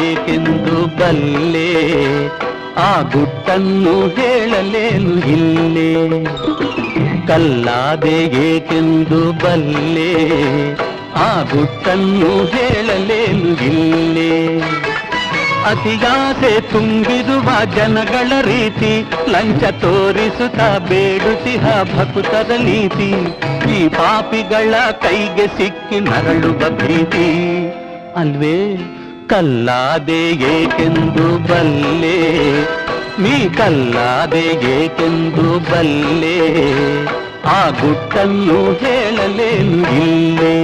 ಏಕೆಂದು ಬಲ್ಲೆ ಆ ಗುಟ್ಟನ್ನು ಹೇಳಲೇನು ಇಲ್ಲೇ ಕಲ್ಲಾದೆ ಏಕೆಂದು ಬಲ್ಲೆ ಆ ಗುಟ್ಟನ್ನು ಹೇಳಲೇನು ಇಲ್ಲೇ ಅತಿಯಾಸೆ ತುಂಬಿರುವ ಜನಗಳ ರೀತಿ ಲಂಚ ತೋರಿಸುತ್ತಾ ಬೇಡುತ್ತಿಹ ಭಕುತರ ನೀತಿ ಈ ಪಾಪಿಗಳ ಕೈಗೆ ಸಿಕ್ಕಿ ನರಳುವ ಭೀತಿ ಅಲ್ವೇ ಕಲ್ಲಾದೆ ಏಕೆಂದು ಬಲ್ಲೆ ನೀ ಕಲ್ಲಾದೆ ಏಕೆಂದು ಬಲ್ಲೆ ಆ ಗುಟ್ಟನ್ನು ಹೇಳಲೇನು ಇಲ್ಲೇ